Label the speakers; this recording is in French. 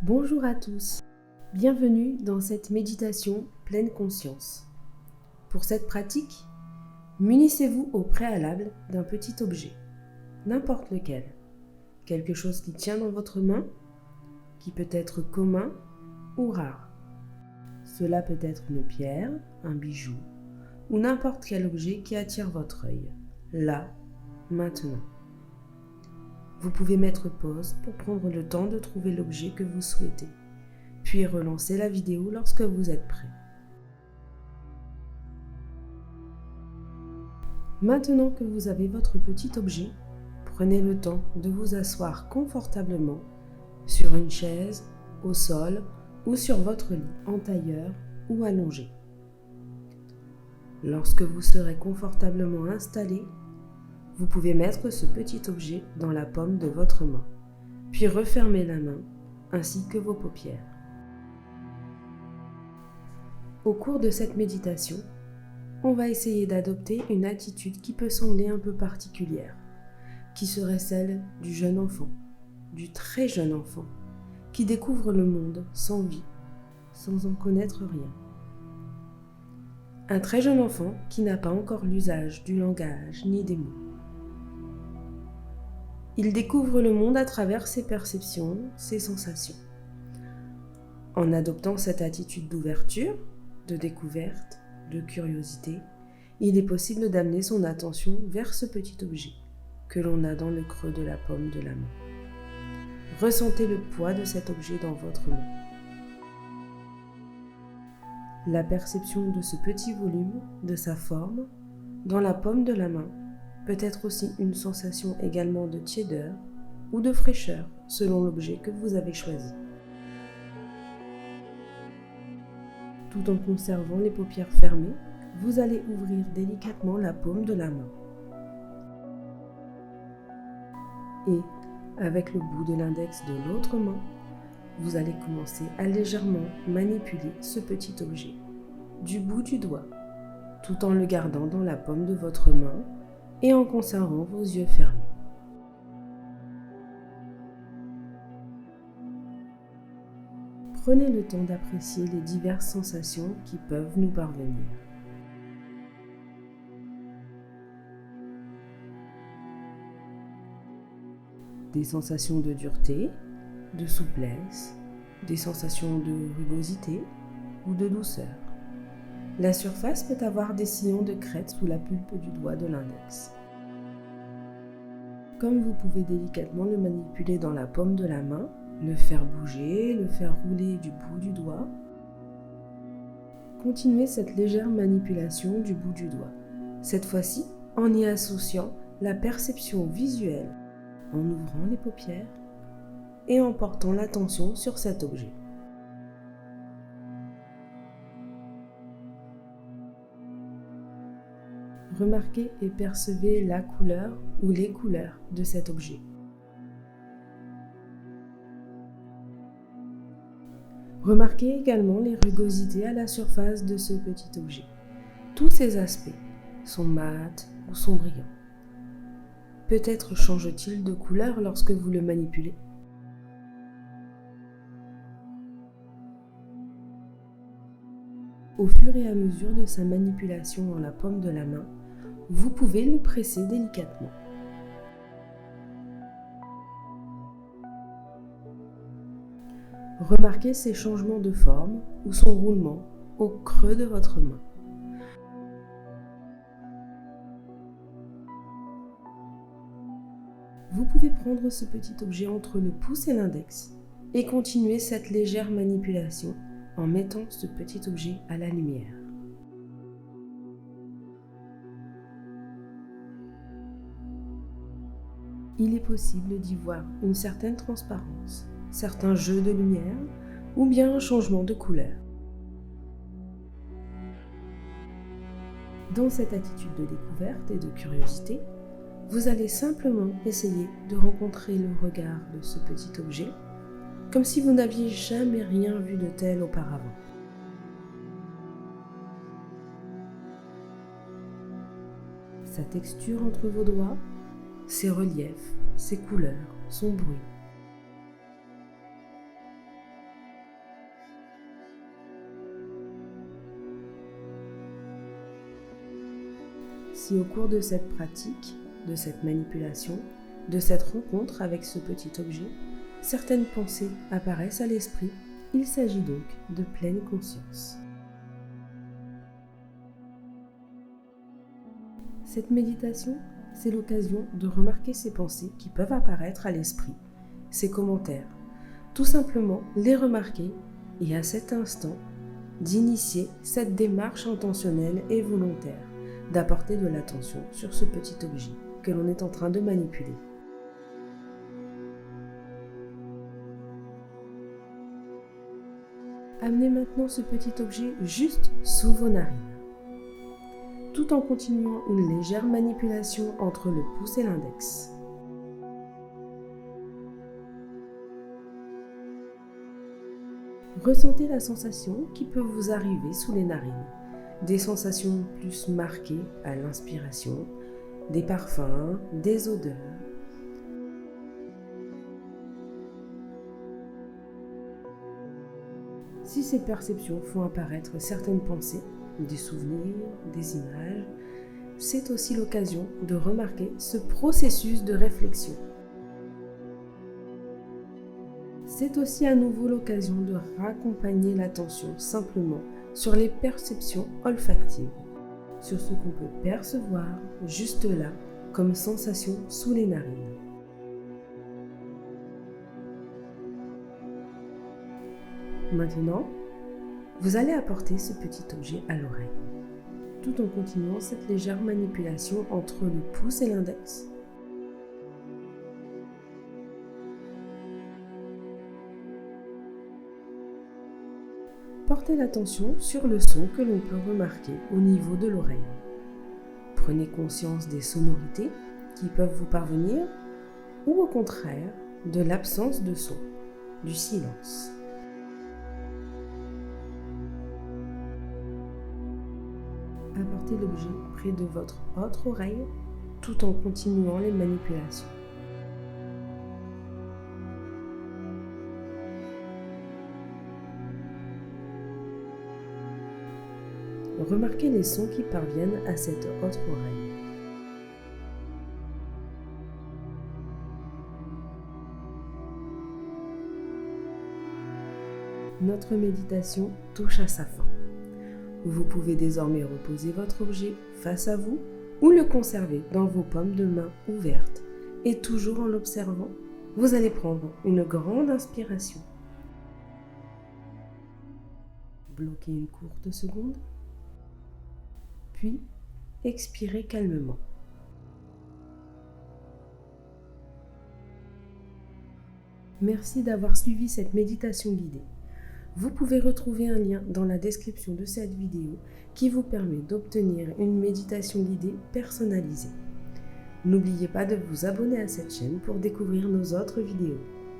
Speaker 1: Bonjour à tous, bienvenue dans cette méditation pleine conscience. Pour cette pratique, munissez-vous au préalable d'un petit objet, n'importe lequel, quelque chose qui tient dans votre main, qui peut être commun ou rare. Cela peut être une pierre, un bijou ou n'importe quel objet qui attire votre œil, là, maintenant. Vous pouvez mettre pause pour prendre le temps de trouver l'objet que vous souhaitez, puis relancer la vidéo lorsque vous êtes prêt. Maintenant que vous avez votre petit objet, prenez le temps de vous asseoir confortablement sur une chaise, au sol ou sur votre lit, en tailleur ou allongé. Lorsque vous serez confortablement installé, vous pouvez mettre ce petit objet dans la paume de votre main, puis refermer la main ainsi que vos paupières. Au cours de cette méditation, on va essayer d'adopter une attitude qui peut sembler un peu particulière, qui serait celle du jeune enfant, du très jeune enfant, qui découvre le monde sans vie, sans en connaître rien. Un très jeune enfant qui n'a pas encore l'usage du langage ni des mots. Il découvre le monde à travers ses perceptions, ses sensations. En adoptant cette attitude d'ouverture, de découverte, de curiosité, il est possible d'amener son attention vers ce petit objet que l'on a dans le creux de la paume de la main. Ressentez le poids de cet objet dans votre main. La perception de ce petit volume, de sa forme, dans la paume de la main, peut être aussi une sensation également de tiédeur ou de fraîcheur selon l'objet que vous avez choisi. Tout en conservant les paupières fermées, vous allez ouvrir délicatement la paume de la main. Et, avec le bout de l'index de l'autre main, vous allez commencer à légèrement manipuler ce petit objet du bout du doigt, tout en le gardant dans la paume de votre main et en conservant vos yeux fermés. Prenez le temps d'apprécier les diverses sensations qui peuvent nous parvenir. Des sensations de dureté, de souplesse, des sensations de rugosité ou de douceur. La surface peut avoir des sillons de crête sous la pulpe du doigt de l'index. Comme vous pouvez délicatement le manipuler dans la paume de la main, le faire bouger, le faire rouler du bout du doigt, continuez cette légère manipulation du bout du doigt, cette fois-ci en y associant la perception visuelle, en ouvrant les paupières et en portant l'attention sur cet objet. Remarquez et percevez la couleur ou les couleurs de cet objet. Remarquez également les rugosités à la surface de ce petit objet. Tous ces aspects sont mat ou sont brillants. Peut-être change-t-il de couleur lorsque vous le manipulez. Au fur et à mesure de sa manipulation dans la paume de la main, vous pouvez le presser délicatement. Remarquez ces changements de forme ou son roulement au creux de votre main. Vous pouvez prendre ce petit objet entre le pouce et l'index et continuer cette légère manipulation en mettant ce petit objet à la lumière. Il est possible d'y voir une certaine transparence, certains jeux de lumière ou bien un changement de couleur. Dans cette attitude de découverte et de curiosité, vous allez simplement essayer de rencontrer le regard de ce petit objet, comme si vous n'aviez jamais rien vu de tel auparavant. Sa texture entre vos doigts, ses reliefs, ses couleurs, son bruit. Si au cours de cette pratique, de cette manipulation, de cette rencontre avec ce petit objet, certaines pensées apparaissent à l'esprit, il s'agit donc de pleine conscience. Cette méditation, c'est l'occasion de remarquer ces pensées qui peuvent apparaître à l'esprit, ces commentaires, tout simplement les remarquer et à cet instant, d'initier cette démarche intentionnelle et volontaire, d'apporter de l'attention sur ce petit objet que l'on est en train de manipuler. Amenez maintenant ce petit objet juste sous vos narines, tout en continuant une légère manipulation entre le pouce et l'index. Ressentez la sensation qui peut vous arriver sous les narines, des sensations plus marquées à l'inspiration, des parfums, des odeurs. Si ces perceptions font apparaître certaines pensées, des souvenirs, des images, c'est aussi l'occasion de remarquer ce processus de réflexion. C'est aussi à nouveau l'occasion de raccompagner l'attention simplement sur les perceptions olfactives, sur ce qu'on peut percevoir juste là comme sensation sous les narines. Maintenant, vous allez apporter ce petit objet à l'oreille, tout en continuant cette légère manipulation entre le pouce et l'index. Portez l'attention sur le son que l'on peut remarquer au niveau de l'oreille. Prenez conscience des sonorités qui peuvent vous parvenir ou au contraire de l'absence de son, du silence. Apportez l'objet près de votre autre oreille tout en continuant les manipulations. Remarquez les sons qui parviennent à cette autre oreille. Notre méditation touche à sa fin. Vous pouvez désormais reposer votre objet face à vous ou le conserver dans vos paumes de main ouvertes et toujours en l'observant, vous allez prendre une grande inspiration. Bloquez une courte seconde, puis expirez calmement. Merci d'avoir suivi cette méditation guidée. Vous pouvez retrouver un lien dans la description de cette vidéo qui vous permet d'obtenir une méditation guidée personnalisée. N'oubliez pas de vous abonner à cette chaîne pour découvrir nos autres vidéos.